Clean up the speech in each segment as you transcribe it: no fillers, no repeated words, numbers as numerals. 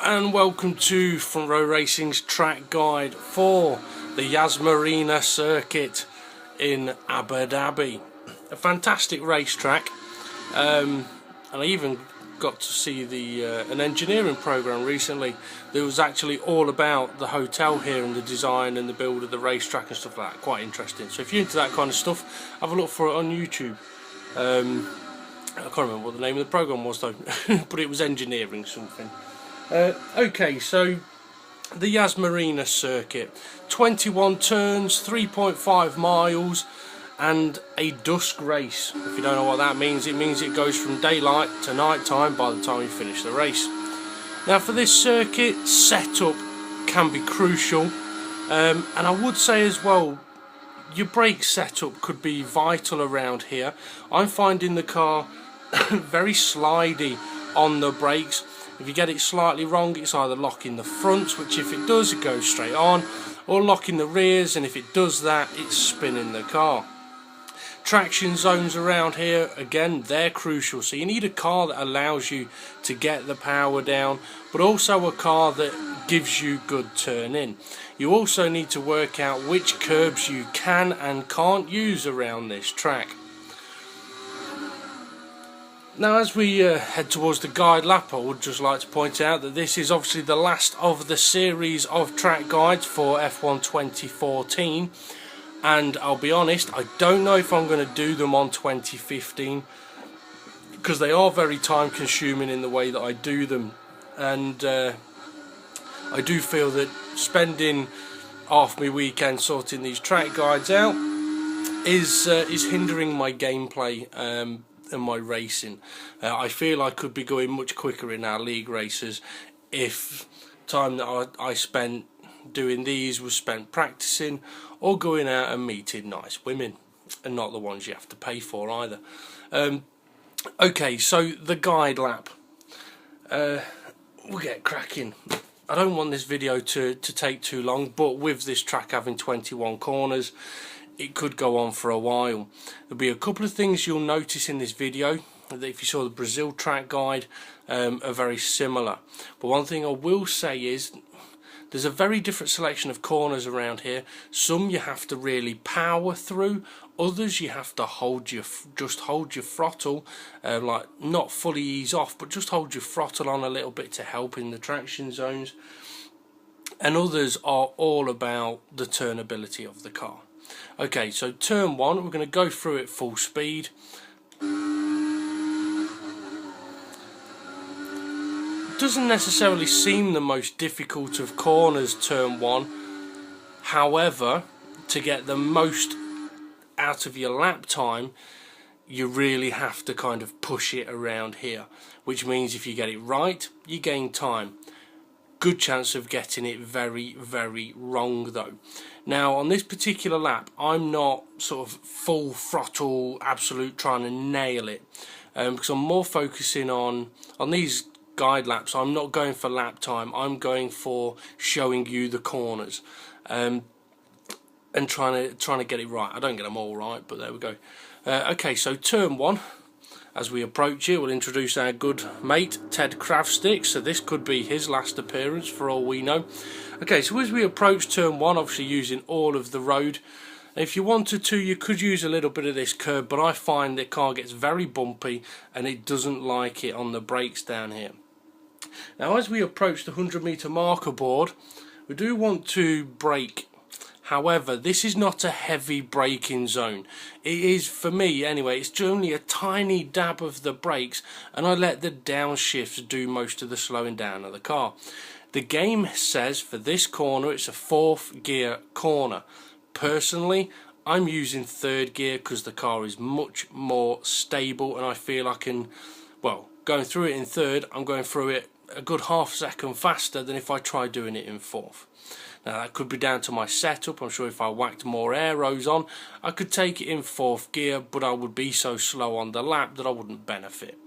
and welcome to Front Row Racing's track guide for the Yas Marina circuit in Abu Dhabi. A fantastic racetrack, and I even got to see an engineering program recently that was actually all about the hotel here and the design and the build of the racetrack and stuff like that. Quite interesting. So if you're into that kind of stuff, have a look for it on YouTube. I can't remember what the name of the program was though, but it was engineering something. Okay, so the Yas Marina circuit, 21 turns, 3.5 miles, and a dusk race. If you don't know what that means, it means it goes from daylight to night time by the time you finish the race. Now for this circuit, setup can be crucial, and I would say as well, your brake setup could be vital around here. I'm finding the car very slidey on the brakes. If you get it slightly wrong, it's either locking the fronts, which if it does, it goes straight on, or locking the rears, and if it does that, it's spinning the car. Traction zones around here, again, they're crucial. So you need a car that allows you to get the power down, but also a car that gives you good turn in. You also need to work out which curbs you can and can't use around this track. Now as we head towards the guide lap, I would just like to point out that this is obviously the last of the series of track guides for F1 2014, and I'll be honest, I don't know if I'm going to do them on 2015 because they are very time consuming in the way that I do them, and I do feel that spending half my weekend sorting these track guides out is hindering my gameplay and my racing. I feel I could be going much quicker in our league races if time that I spent doing these was spent practicing or going out and meeting nice women, and not the ones you have to pay for either. Okay, so the guide lap. We'll get cracking. I don't want this video to take too long, but with this track having 21 corners, it could go on for a while. There'll be a couple of things you'll notice in this video that if you saw the Brazil track guide are very similar. But one thing I will say is there's a very different selection of corners around here. Some you have to really power through, others you have to just hold your throttle, like not fully ease off, but just hold your throttle on a little bit to help in the traction zones. And others are all about the turnability of the car. Okay, so turn one, we're going to go through it full speed. Doesn't necessarily seem the most difficult of corners, turn one. However, to get the most out of your lap time, you really have to kind of push it around here, which means if you get it right, you gain time. Good chance of getting it very, very wrong though. Now on this particular lap, I'm not sort of full throttle absolute trying to nail it, because I'm more focusing on these guide laps. I'm not going for lap time, I'm going for showing you the corners, and trying to get it right. I don't get them all right, but there we go. Okay, so turn one. As we approach it, we'll introduce our good mate, Ted Kravstick. So this could be his last appearance for all we know. Okay, so as we approach turn one, obviously using all of the road. If you wanted to, you could use a little bit of this curb, but I find the car gets very bumpy and it doesn't like it on the brakes down here. Now as we approach the 100-metre marker board, we do want to brake. However, this is not a heavy braking zone. It is, for me anyway, it's only a tiny dab of the brakes, and I let the downshifts do most of the slowing down of the car. The game says for this corner it's a 4th gear corner. Personally, I'm using 3rd gear because the car is much more stable, and I feel I can, well, going through it in 3rd, I'm going through it a good half second faster than if I try doing it in 4th. Now that could be down to my setup. I'm sure if I whacked more aeros on, I could take it in 4th gear, but I would be so slow on the lap that I wouldn't benefit.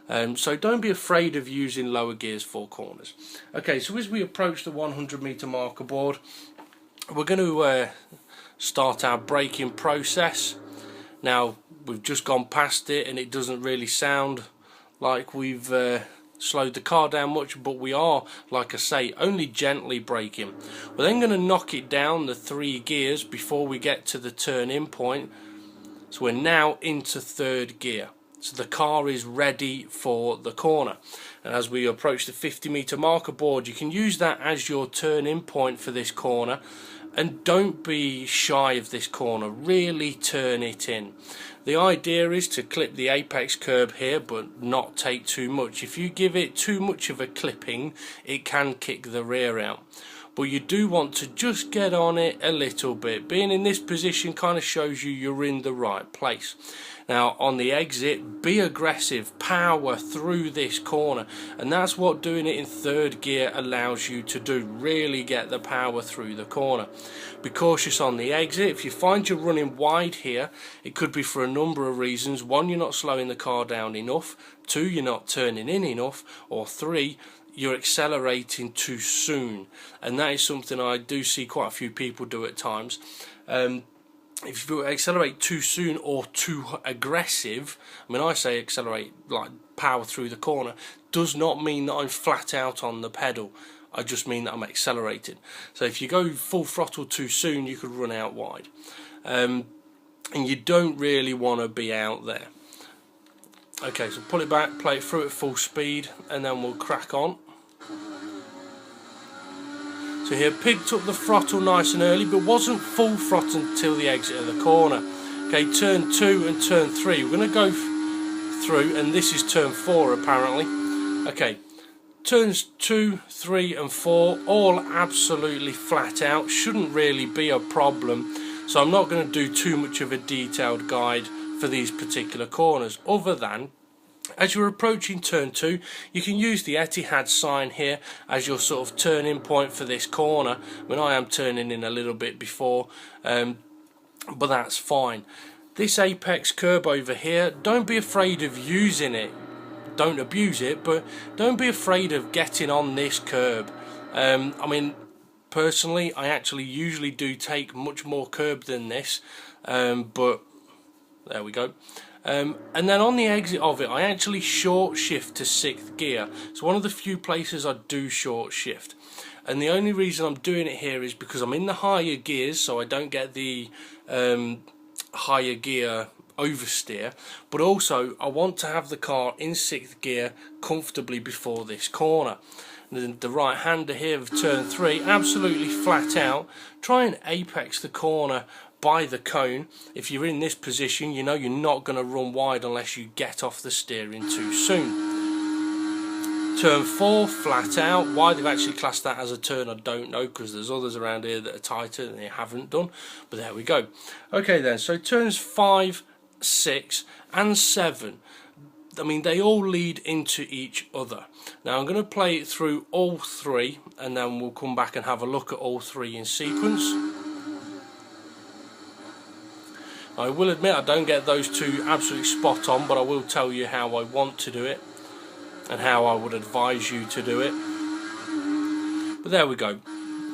So don't be afraid of using lower gears for corners. Okay, so as we approach the 100-metre marker board, we're going to start our braking process. Now we've just gone past it and it doesn't really sound like we've slowed the car down much, but we are, like I say, only gently braking. We're then going to knock it down the 3 gears before we get to the turn-in point. So we're now into 3rd gear. So the car is ready for the corner. And as we approach the 50-meter marker board, you can use that as your turn-in point for this corner. And don't be shy of this corner, really turn it in. The idea is to clip the apex curb here, but not take too much. If you give it too much of a clipping, it can kick the rear out. But you do want to just get on it a little bit. Being in this position kind of shows you're in the right place. Now on the exit, be aggressive, power through this corner, and that's what doing it in 3rd gear allows you to do. Really get the power through the corner. Be cautious on the exit. If you find you're running wide here, it could be for a number of reasons. 1, you're not slowing the car down enough. 2, you're not turning in enough. Or 3, you're accelerating too soon, and that is something I do see quite a few people do at times. If you accelerate too soon or too aggressive, I mean, I say accelerate like power through the corner, does not mean that I'm flat out on the pedal. I just mean that I'm accelerating. So if you go full throttle too soon, you could run out wide, and you don't really want to be out there. Okay, so pull it back, play it through at full speed, and then we'll crack on. So here, picked up the throttle nice and early, but wasn't full throttle until the exit of the corner. Okay, turn 2 and turn 3. We're going to go through, and this is turn 4 apparently. Okay, turns 2, 3 and 4, all absolutely flat out. Shouldn't really be a problem. So I'm not going to do too much of a detailed guide for these particular corners, other than as you're approaching turn 2, you can use the Etihad sign here as your sort of turning point for this corner. I mean, I am turning in a little bit before, but that's fine. This apex curb over here, don't be afraid of using it. Don't abuse it, but don't be afraid of getting on this curb. I mean, personally, I actually usually do take much more curb than this, but there we go. And then on the exit of it, I actually short shift to 6th gear. It's one of the few places I do short shift, and the only reason I'm doing it here is because I'm in the higher gears, so I don't get the higher gear oversteer, but also I want to have the car in 6th gear comfortably before this corner. The right hander here of turn 3, absolutely flat out. Try and apex the corner by the cone. If you're in this position, you know you're not going to run wide unless you get off the steering too soon. Turn 4, flat out. Why they've actually classed that as a turn, I don't know, because there's others around here that are tighter and they haven't done, but there we go. Okay then, so turns 5, 6 and 7, I mean, they all lead into each other. Now I'm going to play it through all 3, and then we'll come back and have a look at all 3 in sequence. I will admit I don't get those 2 absolutely spot on, but I will tell you how I want to do it and how I would advise you to do it. But there we go.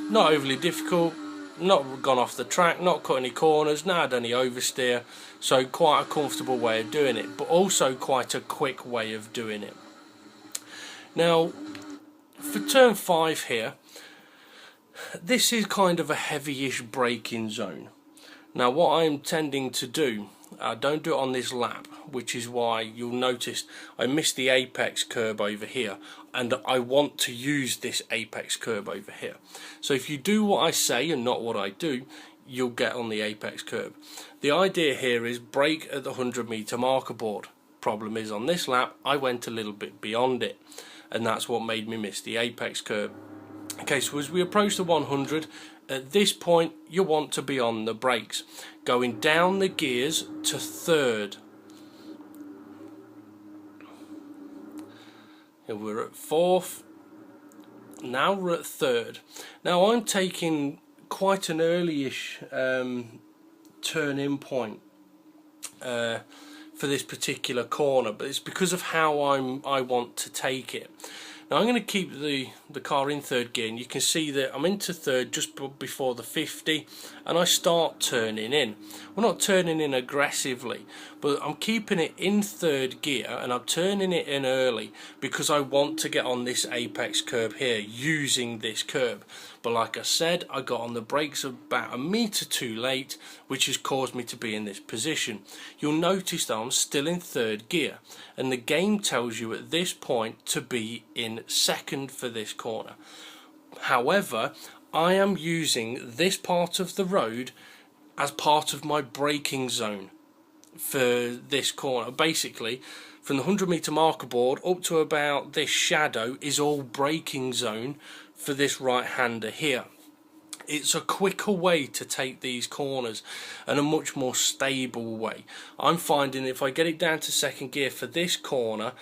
Not overly difficult, not gone off the track, not cut any corners, not had any oversteer, so quite a comfortable way of doing it, but also quite a quick way of doing it. Now for turn 5 here, this is kind of a heavy-ish braking zone. Now what I'm tending to do, I don't do it on this lap, which is why you'll notice I missed the apex curb over here, and I want to use this apex curb over here. So if you do what I say and not what I do, you'll get on the apex curb. The idea here is brake at the 100-meter marker board. Problem is, on this lap I went a little bit beyond it, and that's what made me miss the apex curb. Okay, so as we approach the 100, at this point you want to be on the brakes, going down the gears to 3rd. Here we're at 4th, now we're at 3rd. Now I'm taking quite an early-ish turn-in point for this particular corner, but it's because of how I want to take it. Now I'm going to keep the car in third gear, and you can see that I'm into third just before the 50, and I start turning in. We're not turning in aggressively, but I'm keeping it in third gear, and I'm turning it in early because I want to get on this apex curb here using this curb. But like I said, I got on the brakes about a metre too late, which has caused me to be in this position. You'll notice that I'm still in third gear, and the game tells you at this point to be in second for this corner. However, I am using this part of the road as part of my braking zone for this corner. Basically, from the 100-metre marker board up to about this shadow is all braking zone for this right-hander here. It's a quicker way to take these corners and a much more stable way. I'm finding if I get it down to second gear for this corner,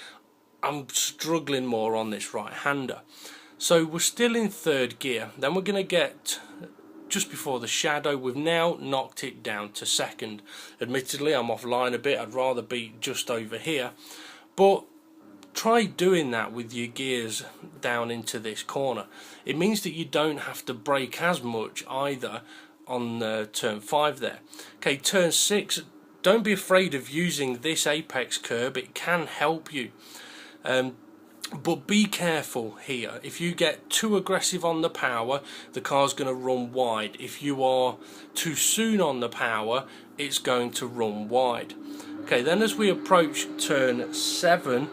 I'm struggling more on this right-hander. So we're still in third gear. Then we're going to get just before the shadow. We've now knocked it down to second. Admittedly, I'm offline a bit. I'd rather be just over here, but try doing that with your gears down into this corner. It means that you don't have to brake as much either on turn 5 there. Okay, turn 6, don't be afraid of using this apex curb. It can help you, but be careful here. If you get too aggressive on the power, the car's going to run wide. If you are too soon on the power, it's going to run wide. Okay, then as we approach turn 7,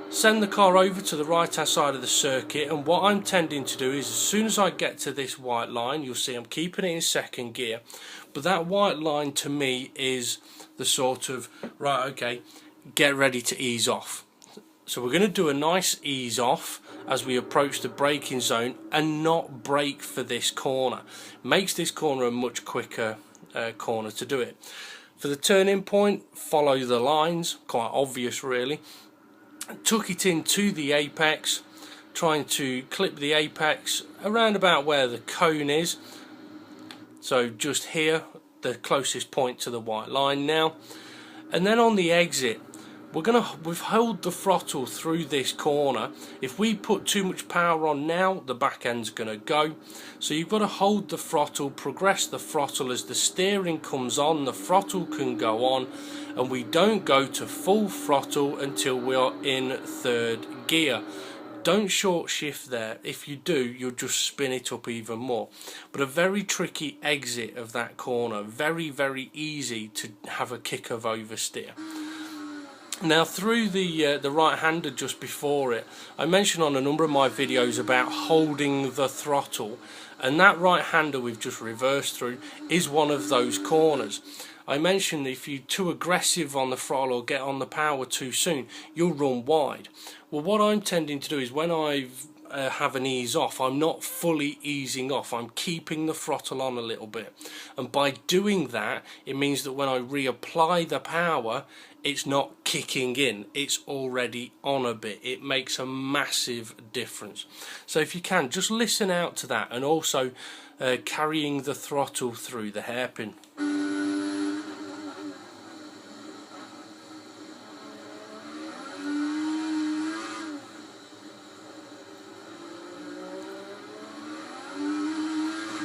send the car over to the right hand side of the circuit, and what I'm tending to do is as soon as I get to this white line, you'll see I'm keeping it in second gear, but that white line to me is the sort of, right, okay, get ready to ease off. So we're going to do a nice ease off as we approach the braking zone and not brake for this corner. Makes this corner a much quicker corner to do it. For the turning point, follow the lines, quite obvious really. Took it into the apex, trying to clip the apex around about where the cone is, so just here, the closest point to the white line now. And then on the exit, we've held the throttle through this corner. If we put too much power on now, the back end's going to go, so you've got to hold the throttle, progress the throttle. As the steering comes on, the throttle can go on, and we don't go to full throttle until we are in third gear. Don't short shift there. If you do, you'll just spin it up even more. But a very tricky exit of that corner, very easy to have a kick of oversteer. Now through the right-hander just before it, I mentioned on a number of my videos about holding the throttle, and that right-hander we've just reversed through is one of those corners. I mentioned if you're too aggressive on the throttle or get on the power too soon, you'll run wide. Well, what I'm tending to do is when I have an ease off, I'm not fully easing off, I'm keeping the throttle on a little bit, and by doing that it means that when I reapply the power, it's not kicking in, it's already on a bit. It makes a massive difference. So if you can, just listen out to that, and also carrying the throttle through the hairpin.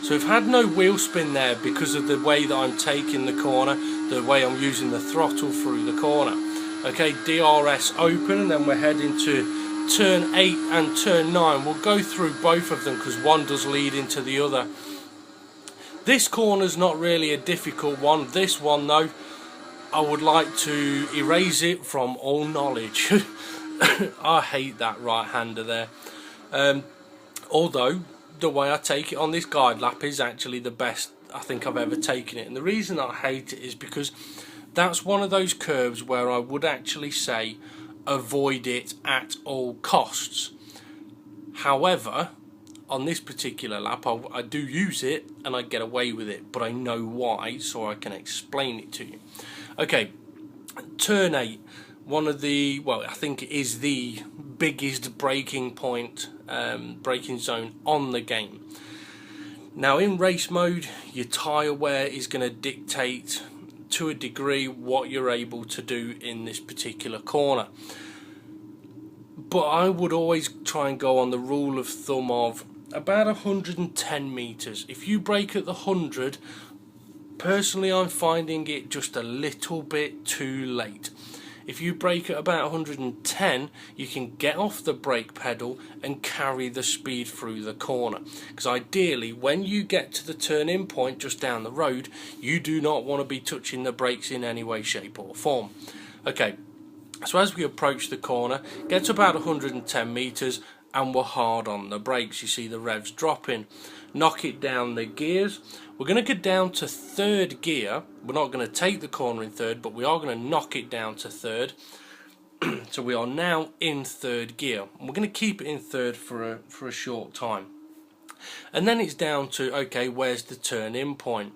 So we've had no wheel spin there because of the way that I'm taking the corner, the way I'm using the throttle through the corner. Okay, DRS open, and then we're heading to turn 8 and turn 9. We'll go through both of them because one does lead into the other. This corner's not really a difficult one. This one though, I would like to erase it from all knowledge. I hate that right-hander there. Although the way I take it on this guide lap is actually the best I think I've ever taken it, and the reason I hate it is because that's one of those curves where I would actually say avoid it at all costs. However, on this particular lap I do use it and I get away with it, but I know why, so I can explain it to you. Okay, turn 8, one of the, well, I think it is the biggest braking point, braking zone on the game. Now in race mode, your tyre wear is going to dictate to a degree what you're able to do in this particular corner. but I would always try and go on the rule of thumb of about 110 meters. If you brake at the 100, personally I'm finding it just a little bit too late. If you brake at about 110, you can get off the brake pedal and carry the speed through the corner. Because ideally, when you get to the turn-in point just down the road, you do not want to be touching the brakes in any way, shape or form. Okay, so as we approach the corner, get to about 110 meters and we're hard on the brakes. You see the revs dropping. Knock it down the gears. We're going to go down to third gear. We're not going to take the corner in third, but we are going to knock it down to third. So we are now in third gear. And we're going to keep it in third for a short time. And then it's down to, okay, where's the turn-in point?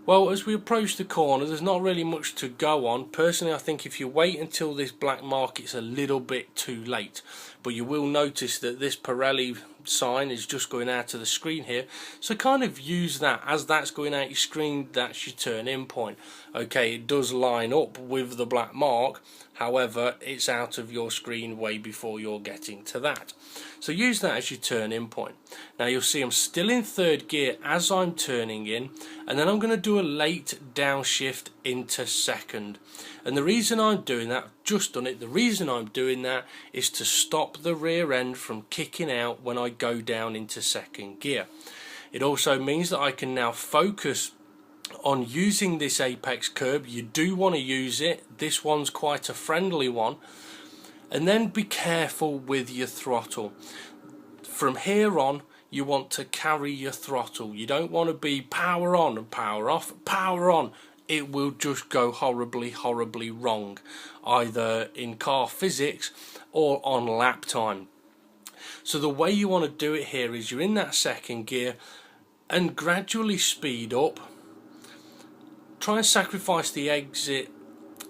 Well, as we approach the corner, there's not really much to go on. Personally, I think if you wait until this black mark, it's a little bit too late. But you will notice that this Pirelli sign is just going out of the screen here. So kind of use that. As that's going out your screen, that's your turn-in point. Okay, it does line up with the black mark. However, it's out of your screen way before you're getting to that. So use that as your turn-in point. Now you'll see I'm still in third gear as I'm turning in, and then I'm going to do a late downshift into second. And the reason I'm doing that, I've just done it, the reason I'm doing that is to stop the rear end from kicking out when I go down into second gear. It also means that I can now focus on using this apex curb. You do want to use it. This one's quite a friendly one. And then be careful with your throttle. From here on, you want to carry your throttle. You don't want to be power on and power off, power on. It will just go horribly, horribly wrong, either in car physics or on lap time. So the way you want to do it here is you're in that second gear and gradually speed up. Try and sacrifice the exit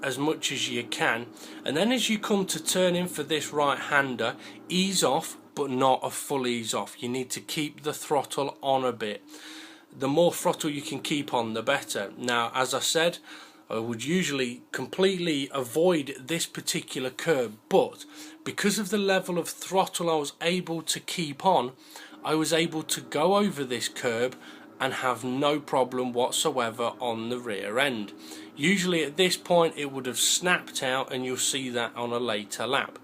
as much as you can, and then as you come to turn in for this right-hander, ease off, but not a full ease off. You need to keep the throttle on a bit. The more throttle you can keep on, the better. Now, as I said, I would usually completely avoid this particular curb, but because of the level of throttle I was able to keep on, I was able to go over this curb and have no problem whatsoever on the rear end. Usually at this point it would have snapped out, and you'll see that on a later lap.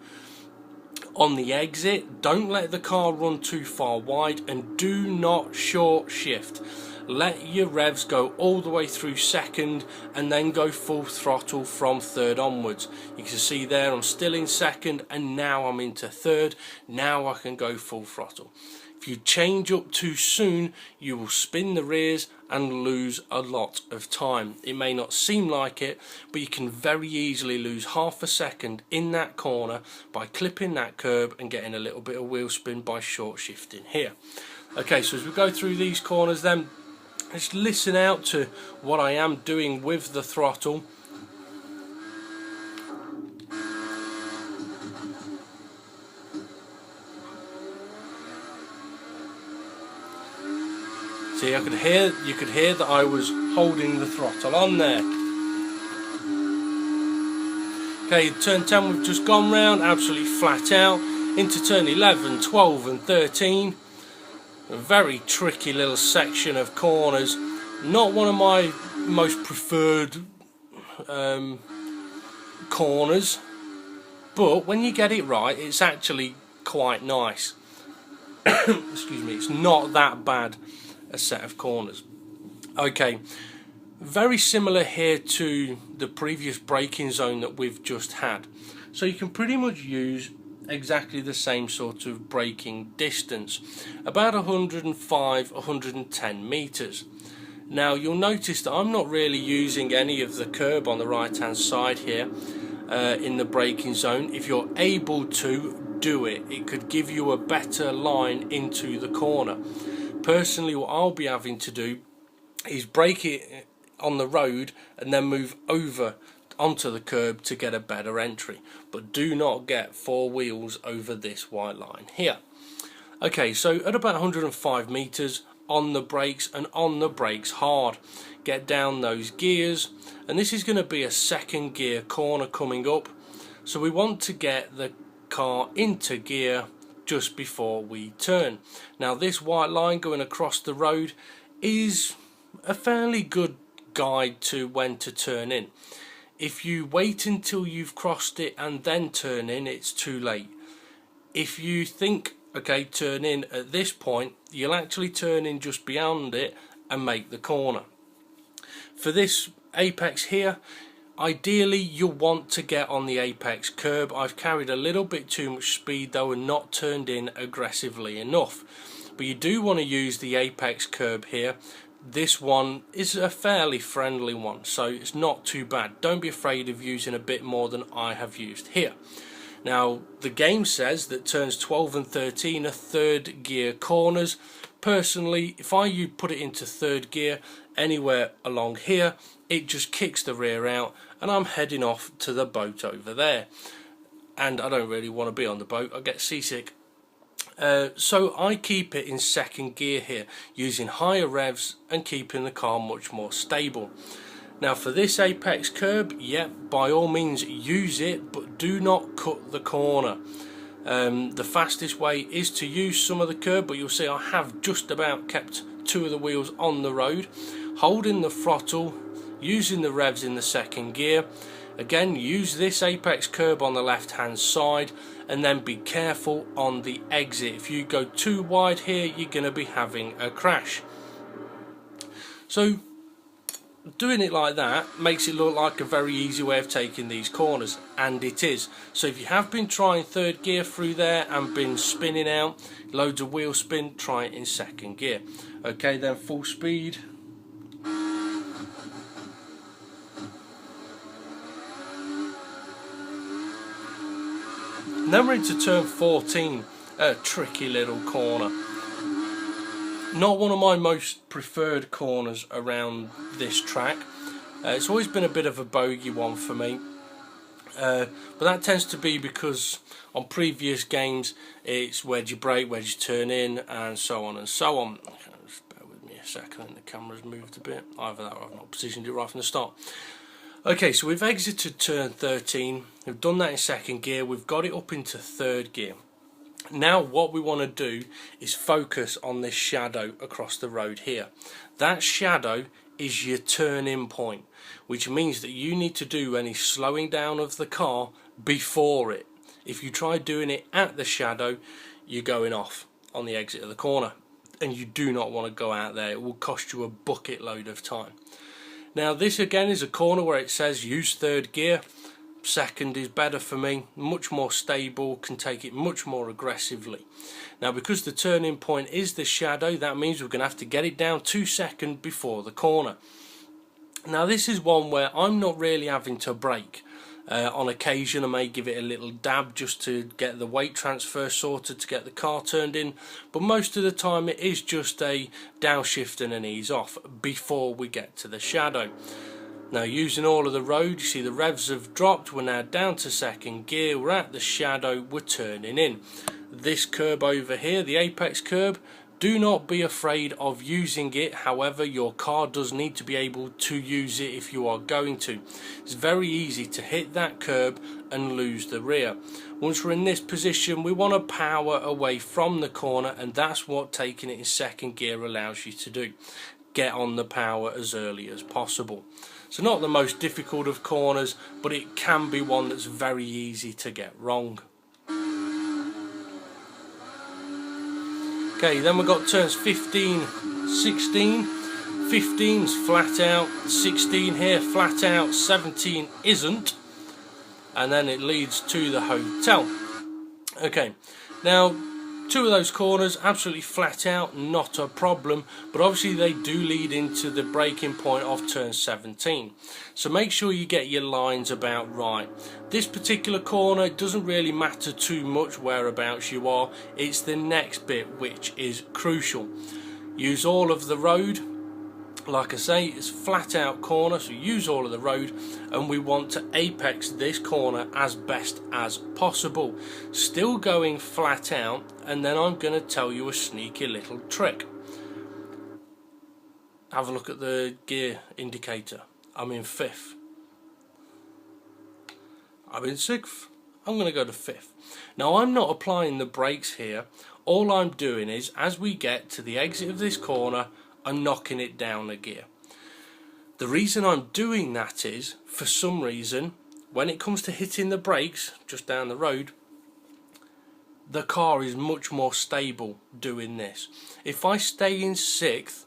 On the exit, don't let the car run too far wide, and do not short shift. Let your revs go all the way through second and then go full throttle from third onwards. You can see there I'm still in second and now I'm into third. Now I can go full throttle. If you change up too soon, you will spin the rears and lose a lot of time. It may not seem like it, but you can very easily lose half a second in that corner by clipping that curb and getting a little bit of wheel spin by short shifting here. Okay, so as we go through these corners then, just listen out to what I am doing with the throttle. See, you could hear that I was holding the throttle on there. Okay, turn 10 we've just gone round, absolutely flat out, into turn 11, 12 and 13. A very tricky little section of corners. Not one of my most preferred corners, but when you get it right, it's actually quite nice. Excuse me, it's not that bad a set of corners. Okay, very similar here to the previous braking zone that we've just had. So you can pretty much use exactly the same sort of braking distance, about 105, 110 meters. Now you'll notice that I'm not really using any of the curb on the right hand side here in the braking zone. If you're able to, do it. It could give you a better line into the corner. Personally, what I'll be having to do is brake it on the road and then move over onto the curb to get a better entry, but do not get four wheels over this white line here. Okay, so at about 105 meters, on the brakes, and on the brakes hard. Get down those gears, and this is going to be a second gear corner coming up, so we want to get the car into gear just before we turn. Now this white line going across the road is a fairly good guide to when to turn in. If you wait until you've crossed it and then turn in, it's too late. If you think, okay, turn in at this point, you'll actually turn in just beyond it and make the corner. For this apex here, ideally you'll want to get on the apex curb. I've carried a little bit too much speed though and not turned in aggressively enough. But you do want to use the apex curb here. This one is a fairly friendly one, so it's not too bad. Don't be afraid of using a bit more than I have used here. Now the game says that turns 12 and 13 are third gear corners. Personally, if you put it into third gear anywhere along here, it just kicks the rear out and I'm heading off to the boat over there. And I don't really want to be on the boat, I get seasick. So I keep it in second gear here, using higher revs and keeping the car much more stable. Now for this apex curb, yeah, by all means use it, but do not cut the corner. The fastest way is to use some of the curb, but you'll see I have just about kept two of the wheels on the road, holding the throttle, using the revs in the second gear. Again, use this apex curb on the left hand side, and then be careful on the exit. If you go too wide here, you're going to be having a crash. So doing it like that makes it look like a very easy way of taking these corners, and it is. So if you have been trying third gear through there and been spinning out, loads of wheel spin, try it in second gear. Okay, then full speed. Then we're into turn 14, a tricky little corner. Not one of my most preferred corners around this track. It's always been a bit of a bogey one for me. But that tends to be because on previous games it's where'd you brake, where'd you turn in, and so on and so on. Just bear with me a second, I think the camera's moved a bit. Either that or I've not positioned it right from the start. Okay, so we've exited turn 13, we've done that in second gear, we've got it up into third gear. Now what we want to do is focus on this shadow across the road here. That shadow is your turn-in point, which means that you need to do any slowing down of the car before it. If you try doing it at the shadow, you're going off on the exit of the corner, and you do not want to go out there. It will cost you a bucket load of time. Now this again is a corner where it says use third gear. Second is better for me, much more stable, can take it much more aggressively. Now because the turning point is the shadow, that means we're going to have to get it down to second before the corner. Now this is one where I'm not really having to brake. On occasion I may give it a little dab just to get the weight transfer sorted, to get the car turned in, but most of the time it is just a downshift and an ease off before we get to the shadow. Now using all of the road, you see the revs have dropped, we're now down to second gear, we're at the shadow, we're turning in. This curb over here, the apex curb, do not be afraid of using it. However, your car does need to be able to use it if you are going to. It's very easy to hit that curb and lose the rear. Once we're in this position, we want to power away from the corner, and that's what taking it in second gear allows you to do. Get on the power as early as possible. So not the most difficult of corners, but it can be one that's very easy to get wrong. Okay, then we've got turns 15, 16. 15's flat out, 16 here flat out, 17 isn't, and then it leads to the hotel. Okay, now two of those corners absolutely flat out, not a problem, but obviously they do lead into the breaking point of turn 17. So make sure you get your lines about right. This particular corner, it doesn't really matter too much whereabouts you are, it's the next bit which is crucial. Use all of the road. Like I say, it's flat out corner, so use all of the road, and we want to apex this corner as best as possible. Still going flat out, and then I'm going to tell you a sneaky little trick. Have a look at the gear indicator. I'm in 5th. I'm in 6th. I'm going to go to 5th. Now I'm not applying the brakes here. All I'm doing is, as we get to the exit of this corner, I'm knocking it down a gear. The reason I'm doing that is, for some reason, when it comes to hitting the brakes just down the road, the car is much more stable doing this. If I stay in 6th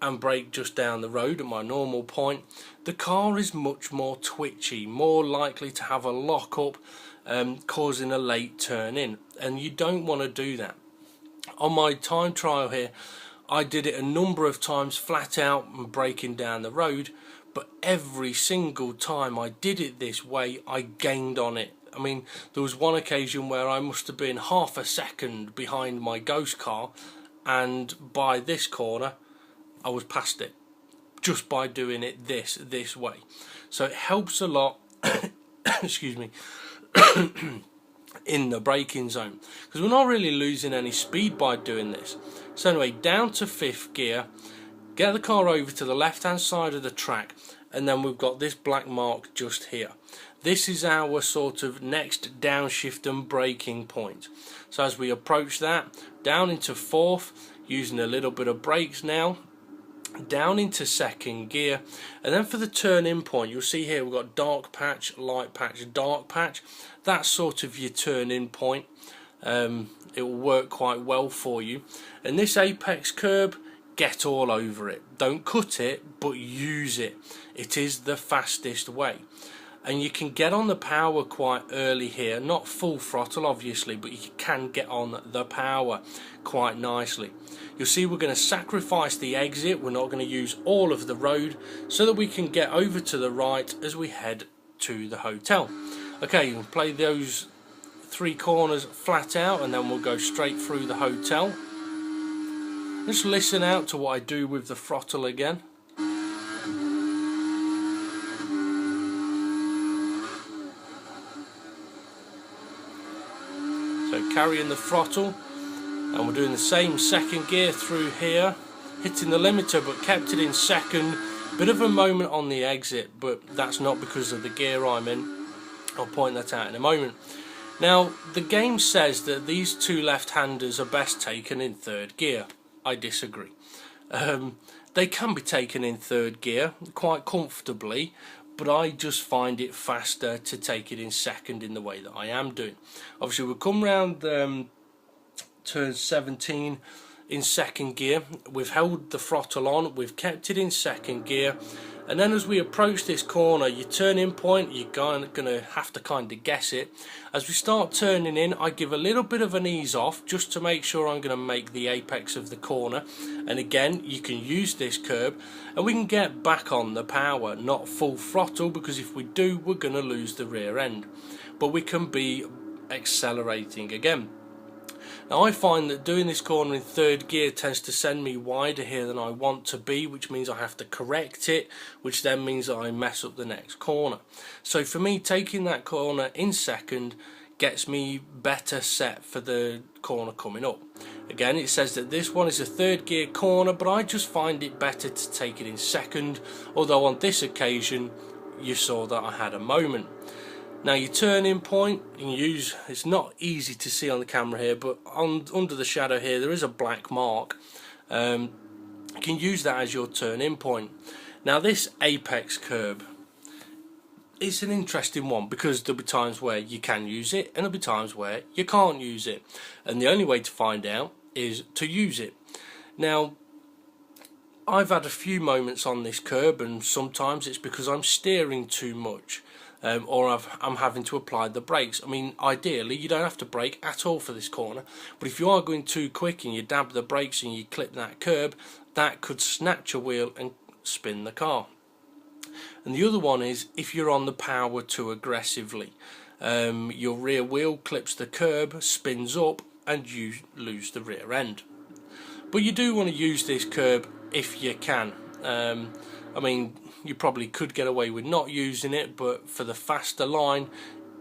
and brake just down the road at my normal point, the car is much more twitchy, more likely to have a lock up, causing a late turn in, and you don't want to do that. On my time trial here, I did it a number of times flat out and braking down the road, but every single time I did it this way, I gained on it. I mean, there was one occasion where I must have been half a second behind my ghost car, and by this corner I was past it just by doing it this way. So it helps a lot excuse me in the braking zone, because we're not really losing any speed by doing this. So anyway, down to 5th gear, get the car over to the left hand side of the track, and then we've got this black mark just here. This is our sort of next downshift and braking point. So as we approach that, down into 4th, using a little bit of brakes now, down into 2nd gear, and then for the turn in point, you'll see here we've got dark patch, light patch, dark patch. That's sort of your turn in point. It will work quite well for you. And this apex curb, get all over it. Don't cut it, but use it. It is the fastest way. And you can get on the power quite early here, not full throttle obviously, but you can get on the power quite nicely. You'll see we're going to sacrifice the exit, we're not going to use all of the road, so that we can get over to the right as we head to the hotel. Okay, we'll play those 3 corners flat out, and then we'll go straight through the hotel. Just listen out to what I do with the throttle again. So carrying the throttle, and we're doing the same 2nd gear through here, hitting the limiter but kept it in 2nd. Bit of a moment on the exit, but that's not because of the gear I'm in. I'll point that out in a moment. Now the game says that these 2 left-handers are best taken in 3rd gear. I disagree. They can be taken in 3rd gear quite comfortably, but I just find it faster to take it in 2nd in the way that I am doing. Obviously we'll come round turn 17 in 2nd gear. We've held the throttle on, we've kept it in 2nd gear, and then as we approach this corner, your turn in point, you're going to have to kind of guess it. As we start turning in, I give a little bit of an ease off just to make sure I'm going to make the apex of the corner, and again you can use this curb and we can get back on the power, not full throttle, because if we do we're going to lose the rear end, but we can be accelerating again. Now I find that doing this corner in 3rd gear tends to send me wider here than I want to be, which means I have to correct it, which then means that I mess up the next corner. So for me, taking that corner in 2nd gets me better set for the corner coming up. Again, it says that this one is a 3rd gear corner, but I just find it better to take it in 2nd, although on this occasion you saw that I had a moment. Now your turning point, you can use, it's not easy to see on the camera here, but under the shadow here there is a black mark. You can use that as your turn-in point. Now this apex curb, it's an interesting one, because there'll be times where you can use it and there'll be times where you can't use it, and the only way to find out is to use it. Now I've had a few moments on this curb, and sometimes it's because I'm steering too much. Or I'm having to apply the brakes. I mean, ideally you don't have to brake at all for this corner, but if you are going too quick and you dab the brakes and you clip that curb, that could snatch a wheel and spin the car. And the other one is if you're on the power too aggressively. Your rear wheel clips the curb, spins up, and you lose the rear end. But you do want to use this curb if you can. I mean, you probably could get away with not using it, but for the faster line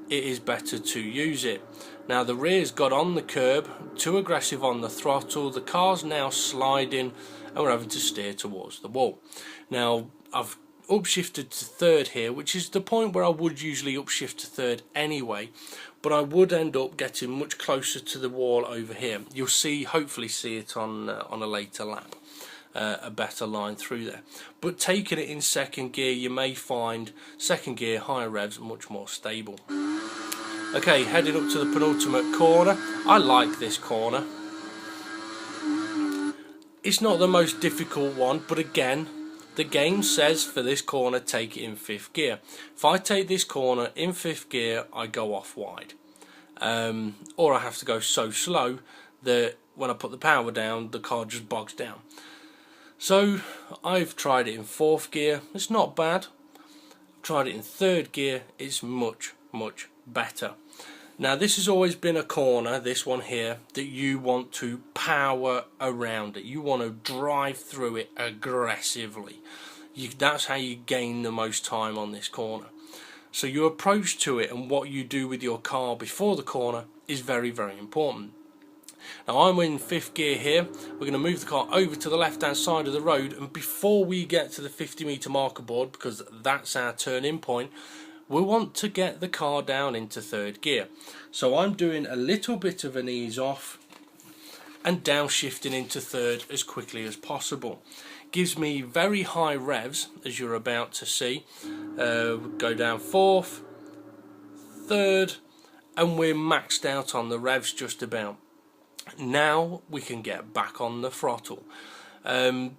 it is better to use it. Now the rear's got on the curb, too aggressive on the throttle, the car's now sliding and we're having to steer towards the wall. Now I've upshifted to 3rd here, which is the point where I would usually upshift to 3rd anyway, but I would end up getting much closer to the wall over here. You'll hopefully see it on a later lap, a better line through there. But taking it in second gear, you may find second gear, higher revs, much more stable. Okay, heading up to the penultimate corner. I like this corner. It's not the most difficult one, but again, the game says for this corner take it in fifth gear. If I take this corner in fifth gear, I go off wide, or I have to go so slow that when I put the power down, the car just bogs down. So I've tried it in fourth gear. It's not bad. I've tried it in third gear. It's much better. Now this has always been a corner, this one here, that you want to power around it. You want to drive through it aggressively. That's how you gain the most time on this corner. So your approach to it and what you do with your car before the corner is very important. Now I'm in fifth gear here. We're going to move the car over to the left hand side of the road, and before we get to the 50-meter marker board, because that's our turn-in point, we want to get the car down into third gear. So I'm doing a little bit of an ease off and downshifting into third as quickly as possible. Gives me very high revs, as you're about to see. Go down fourth, third, and we're maxed out on the revs just about. Now we can get back on the throttle. And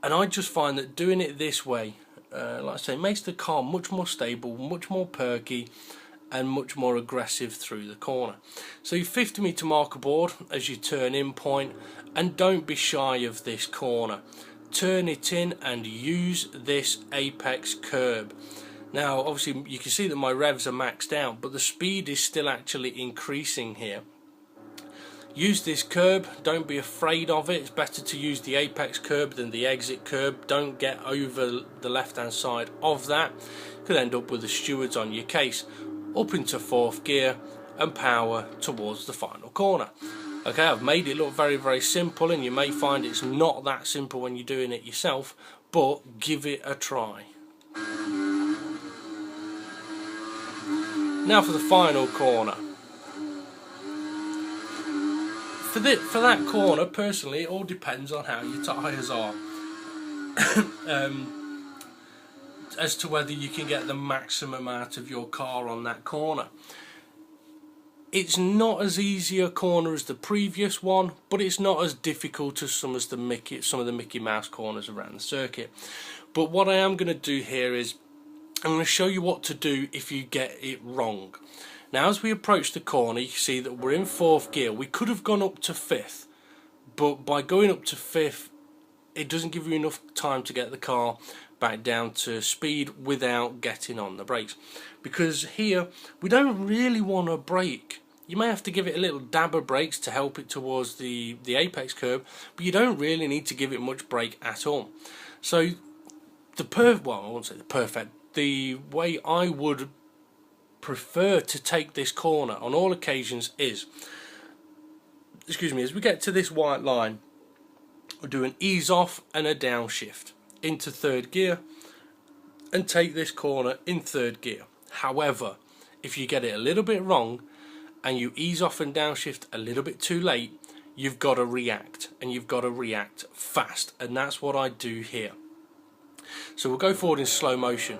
I just find that doing it this way, like I say, makes the car much more stable, much more perky, and much more aggressive through the corner. So your 50-meter marker board as you turn in point, and don't be shy of this corner. Turn it in and use this apex curb. Now obviously you can see that my revs are maxed out, but the speed is still actually increasing here. Use this curb, don't be afraid of it. It's better to use the apex curb than the exit curb. Don't get over the left hand side of that. You could end up with the stewards on your case. Up into fourth gear and power towards the final corner. Okay, I've made it look very simple, and you may find it's not that simple when you're doing it yourself, but give it a try. Now for the final corner. For that corner, personally, it all depends on how your tyres are. As to whether you can get the maximum out of your car on that corner. It's not as easy a corner as the previous one, but it's not as difficult as some of the Mickey Mouse corners around the circuit. But what I am going to do here is I'm going to show you what to do if you get it wrong. Now as we approach the corner, you can see that we're in fourth gear. We could have gone up to fifth, but by going up to fifth, it doesn't give you enough time to get the car back down to speed without getting on the brakes. Because here, we don't really want to brake. You may have to give it a little dab of brakes to help it towards the apex curb, but you don't really need to give it much brake at all. So the way I would prefer to take this corner on all occasions is, as we get to this white line, we'll do an ease off and a downshift into third gear and take this corner in third gear. However, if you get it a little bit wrong and you ease off and downshift a little bit too late, you've got to react, and you've got to react fast, and that's what I do here. So we'll go forward in slow motion.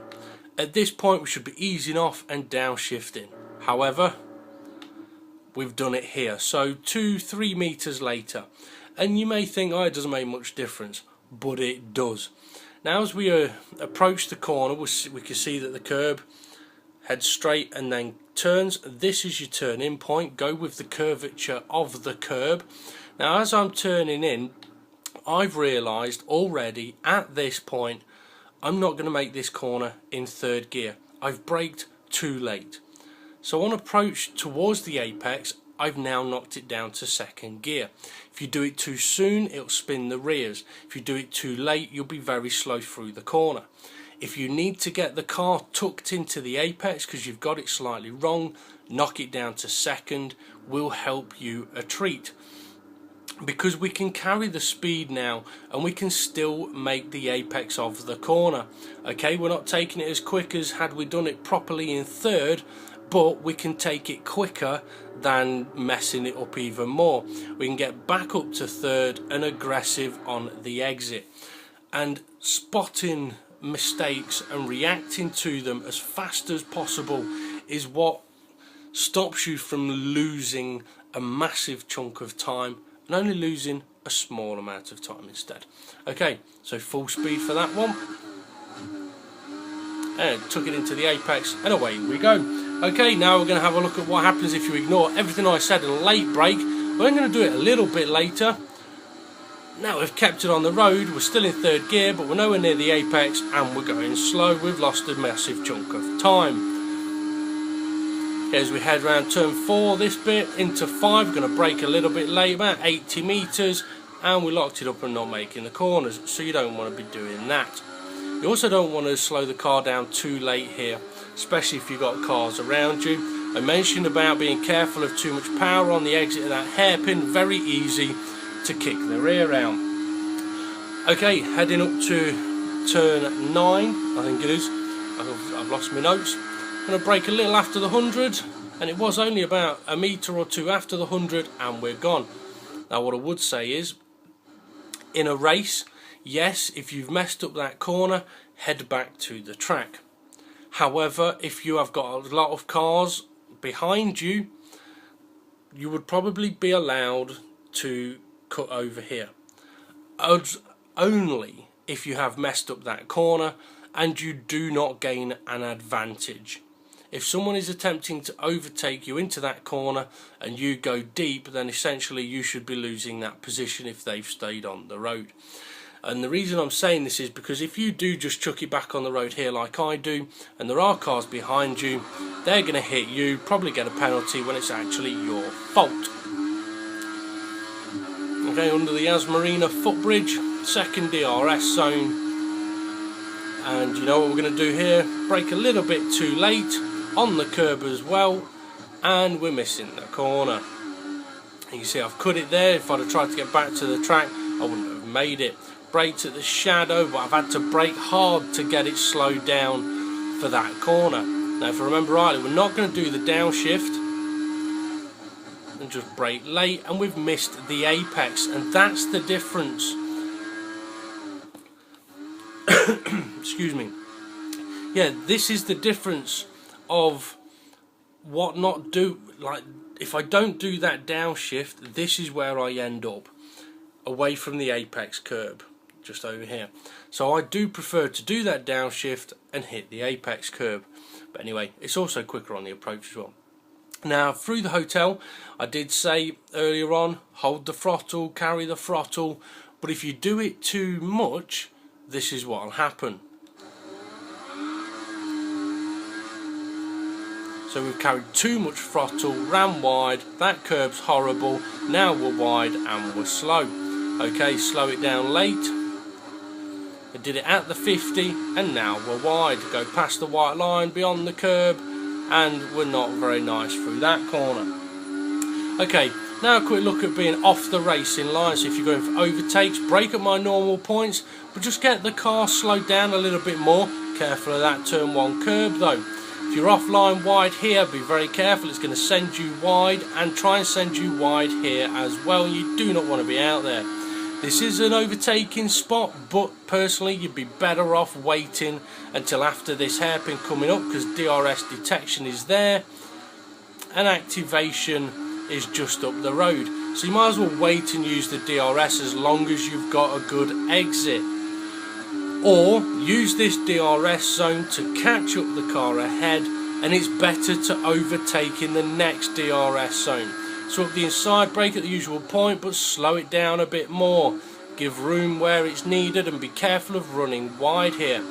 At this point we should be easing off and downshifting. However, we've done it here. So 2-3 meters later, and you may think, oh, it doesn't make much difference, but it does. Now as we approach the corner, we can see that the curb heads straight and then turns. This is your turn in point. Go with the curvature of the curb. Now as I'm turning in, I've realised already at this point I'm not going to make this corner in third gear. I've braked too late. So on approach towards the apex, I've now knocked it down to second gear. If you do it too soon, it'll spin the rears. If you do it too late, you'll be very slow through the corner. If you need to get the car tucked into the apex because you've got it slightly wrong, knock it down to second will help you a treat. Because we can carry the speed now and we can still make the apex of the corner. Okay, we're not taking it as quick as had we done it properly in third, but we can take it quicker than messing it up even more. We can get back up to third and aggressive on the exit, and spotting mistakes and reacting to them as fast as possible is what stops you from losing a massive chunk of time and only losing a small amount of time instead. Okay, so full speed for that one, and took it into the apex, and away we go. Okay, now we're going to have a look at what happens if you ignore everything I said in a late break. We're going to do it a little bit later. Now we've kept it on the road, we're still in third gear, but we're nowhere near the apex and we're going slow. We've lost a massive chunk of time. As we head around turn 4, this bit into 5, we're going to brake a little bit late, about 80 metres, and we locked it up and not making the corners, so you don't want to be doing that. You also don't want to slow the car down too late here, especially if you've got cars around you. I mentioned about being careful of too much power on the exit of that hairpin, very easy to kick the rear out. Okay, heading up to turn 9, I think it is. I've lost my notes. I'm going to brake a little after the 100, and it was only about a metre or two after the 100 and we're gone. Now what I would say is, in a race, yes, if you've messed up that corner, head back to the track. However, if you have got a lot of cars behind you, you would probably be allowed to cut over here. Only if you have messed up that corner and you do not gain an advantage. If someone is attempting to overtake you into that corner and you go deep, then essentially you should be losing that position if they've stayed on the road. And the reason I'm saying this is because if you do just chuck it back on the road here like I do, and there are cars behind you, they're going to hit you, probably get a penalty when it's actually your fault. Okay, under the Asmarina footbridge, second DRS zone, and you know what we're going to do here, brake a little bit too late on the curb as well, and we're missing the corner. You can see I've cut it there. If I'd have tried to get back to the track, I wouldn't have made it. Braked at the shadow, but I've had to brake hard to get it slowed down for that corner. Now if I remember rightly, we're not going to do the downshift and just brake late, and we've missed the apex, and that's the difference. Excuse me. Yeah, this is the difference of what not do. Like, if I don't do that downshift, this is where I end up, away from the apex curb, just over here. So I do prefer to do that downshift and hit the apex curb. But anyway, it's also quicker on the approach as well. Now, through the hotel, I did say earlier on, hold the throttle, carry the throttle, but if you do it too much, this is what will happen. So we've carried too much throttle, ran wide, that curb's horrible, now we're wide and we're slow. Okay, slow it down late. I did it at the 50 and now we're wide. Go past the white line, beyond the curb, and we're not very nice through that corner. Okay, now a quick look at being off the racing line. So if you're going for overtakes, brake at my normal points, but just get the car slowed down a little bit more. Careful of that turn 1 curb though. If you're offline wide here, be very careful, it's going to send you wide, and try and send you wide here as well. You do not want to be out there. This is an overtaking spot, but personally you'd be better off waiting until after this hairpin coming up, because DRS detection is there and activation is just up the road. So you might as well wait and use the DRS as long as you've got a good exit. Or use this DRS zone to catch up the car ahead, and it's better to overtake in the next DRS zone. So up the inside, brake at the usual point, but slow it down a bit more. Give room where it's needed and be careful of running wide here.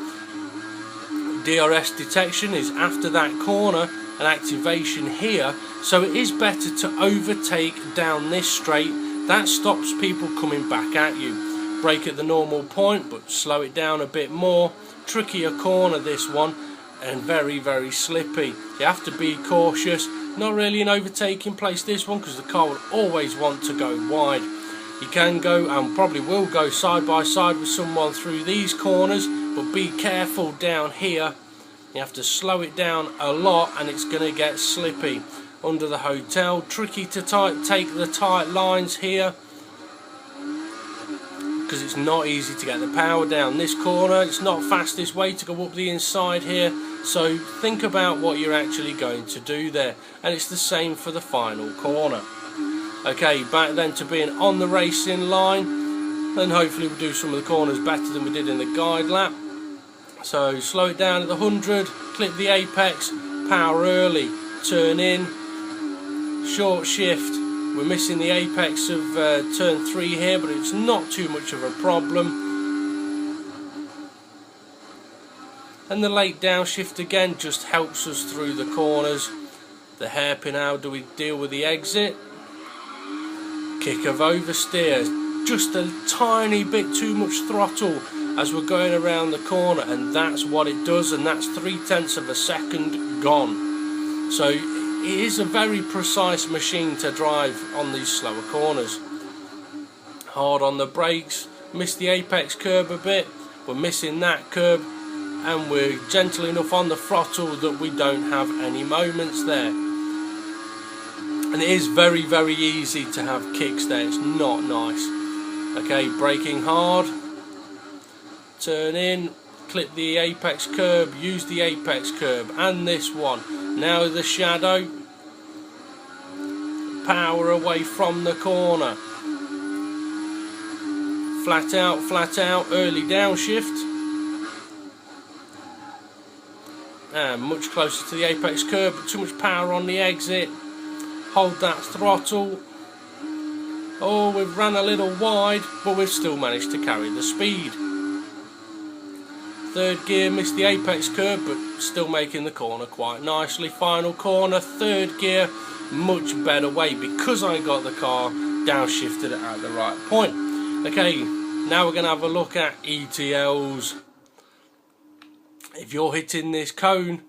DRS detection is after that corner and activation here, so it is better to overtake down this straight. That stops people coming back at you. Brake at the normal point, but slow it down a bit more. Trickier corner this one, and very, very slippy. You have to be cautious. Not really an overtaking place this one, because the car will always want to go wide. You can go, and probably will go, side by side with someone through these corners, but be careful down here You have to slow it down a lot and it's going to get slippy. Under the hotel, tricky to take the tight lines here, because it's not easy to get the power down this corner. It's not fastest way to go up the inside here, so think about what you're actually going to do there, and it's the same for the final corner. Okay, back then to being on the racing line, and hopefully we'll do some of the corners better than we did in the guide lap. So slow it down at the 100, clip the apex, power early, turn in, short shift. We're missing the apex of turn 3 here, but it's not too much of a problem. And the late downshift again just helps us through the corners. The hairpin, how do we deal with the exit? Kick of oversteer, just a tiny bit too much throttle as we're going around the corner, and that's what it does, and that's 0.3 of a second gone. So it is a very precise machine to drive on these slower corners. Hard on the brakes, miss the apex curb a bit, we're missing that curb, and we're gentle enough on the throttle that we don't have any moments there. And it is very, very easy to have kicks there, it's not nice. Okay, braking hard, turn in, clip the apex curb, use the apex curb, and this one. Now the shadow, power away from the corner. Flat out, early downshift. And much closer to the apex curb, but too much power on the exit. Hold that throttle. Oh, we've ran a little wide, but we've still managed to carry the speed. Third gear, missed the apex curb, but still making the corner quite nicely. Final corner, third gear, much better way because I got the car downshifted at the right point. Okay, now we're going to have a look at ETLs. If you're hitting this cone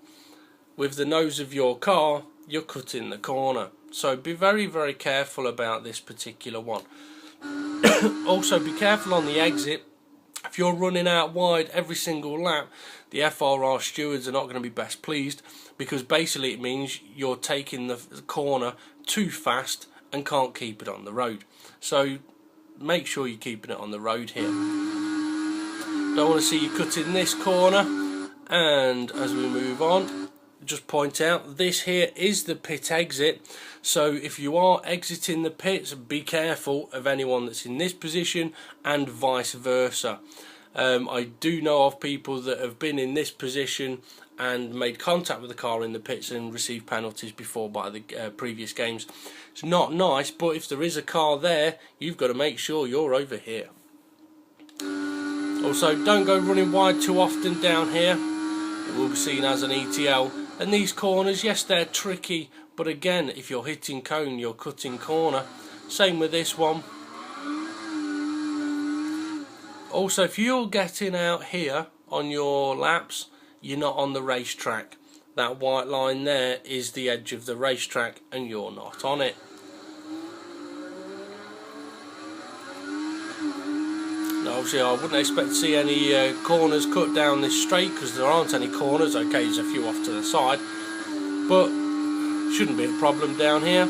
with the nose of your car, you're cutting the corner. So be very, very careful about this particular one. Also be careful on the exit. If you're running out wide every single lap, the FRR stewards are not going to be best pleased, because basically it means you're taking the corner too fast and can't keep it on the road. So make sure you're keeping it on the road here. Don't want to see you cutting this corner. And as we move on, just point out this here is the pit exit, so if you are exiting the pits, be careful of anyone that's in this position and vice versa. I do know of people that have been in this position and made contact with the car in the pits and received penalties before by the previous games. It's not nice, but if there is a car there, you've got to make sure you're over here. Also, don't go running wide too often down here. It will be seen as an ETL. And these corners, yes, they're tricky, but again, if you're hitting cone, you're cutting corner. Same with this one. Also, if you're getting out here on your laps, you're not on the racetrack. That white line there is the edge of the racetrack and you're not on it. Now, obviously I wouldn't expect to see any corners cut down this straight, because there aren't any corners. Okay, there's a few off to the side, but shouldn't be a problem down here.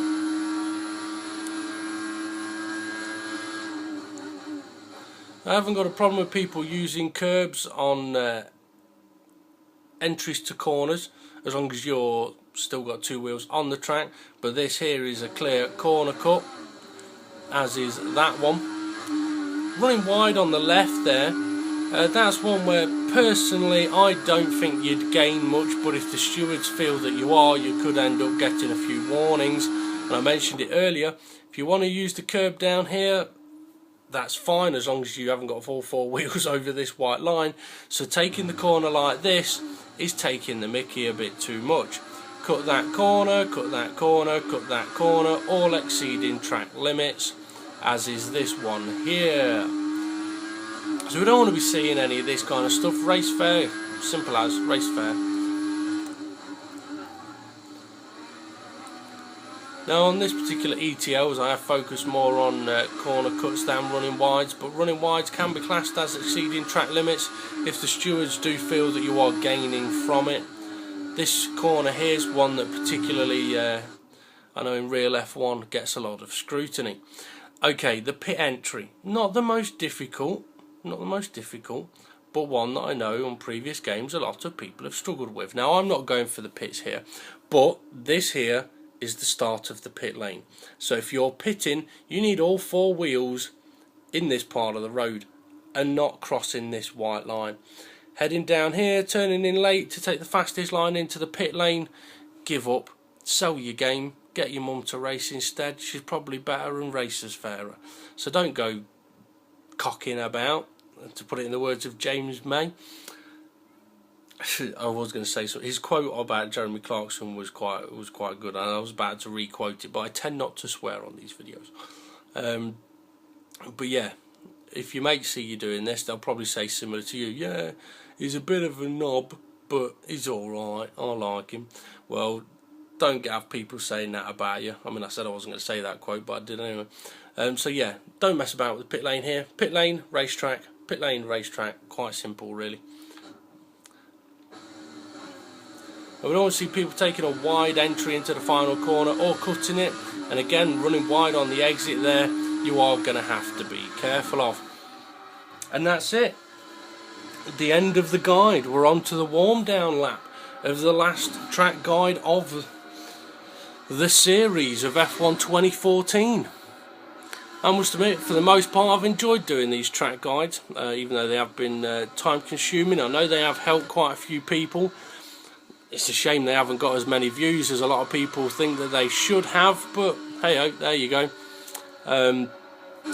I haven't got a problem with people using curbs on entries to corners, as long as you're still got two wheels on the track, but this here is a clear corner cut, as is that one. Running wide on the left there, that's one where personally I don't think you'd gain much, but if the stewards feel that you are, you could end up getting a few warnings. And I mentioned it earlier, if you want to use the curb down here, that's fine, as long as you haven't got all four wheels over this white line. So taking the corner like this is taking the mickey a bit too much. Cut that corner, cut that corner, cut that corner, all exceeding track limits, as is this one here. So we don't want to be seeing any of this kind of stuff. Race fair, simple as race fair. Now on this particular ETLs, I have focused more on corner cuts than running wides, but running wides can be classed as exceeding track limits if the stewards do feel that you are gaining from it. This corner here is one that particularly, I know in real F1 gets a lot of scrutiny. Okay, the pit entry, not the most difficult, but one that I know on previous games a lot of people have struggled with. Now, I'm not going for the pits here, but this here is the start of the pit lane. So if you're pitting, you need all 4 wheels in this part of the road and not crossing this white line. Heading down here, turning in late to take the fastest line into the pit lane, give up, sell your game, get your mum to race instead. She's probably better and races fairer. So don't go cocking about, to put it in the words of James May. I was going to say so. His quote about Jeremy Clarkson was quite good, and I was about to re-quote it, but I tend not to swear on these videos. But yeah, if your mates see you doing this, they'll probably say similar to you. Yeah, he's a bit of a knob, but he's all right. I like him. Well, don't have people saying that about you. I mean, I said I wasn't going to say that quote, but I did anyway. So yeah, don't mess about with the pit lane here. Pit lane, racetrack. Pit lane, racetrack. Quite simple, really. I would always see people taking a wide entry into the final corner or cutting it, and again running wide on the exit there. You are going to have to be careful of. And that's it. The end of the guide. We're on to the warm down lap of the last track guide of the series of F1 2014. I must admit, for the most part, I've enjoyed doing these track guides, even though they have been time consuming. I know they have helped quite a few people. It's a shame they haven't got as many views as a lot of people think that they should have, but hey, there you go.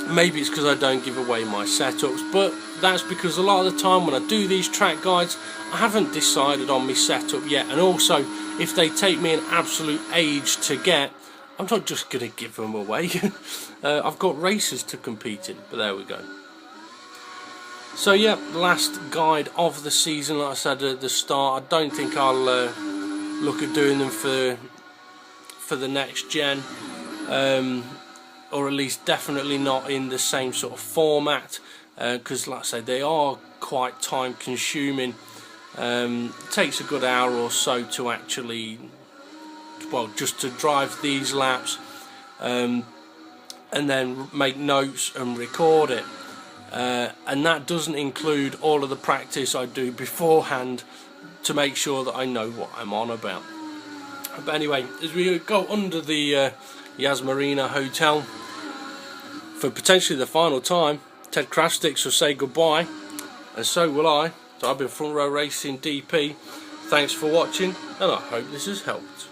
Maybe it's because I don't give away my setups, but that's because a lot of the time when I do these track guides, I haven't decided on my setup yet, and also if they take me an absolute age to get, I'm not just going to give them away. I've got races to compete in, but there we go. So yeah, last guide of the season. Like I said at the start, I don't think I'll look at doing them for the next gen, or at least definitely not in the same sort of format, because like I say, they are quite time consuming. It takes a good hour or so to actually, well, just to drive these laps, and then make notes and record it. And that doesn't include all of the practice I do beforehand to make sure that I know what I'm on about. But anyway, as we go under the Yas Marina Hotel for potentially the final time, Ted Craftsticks will say goodbye, and so will I. So I've been Front Row Racing DP. Thanks for watching, and I hope this has helped.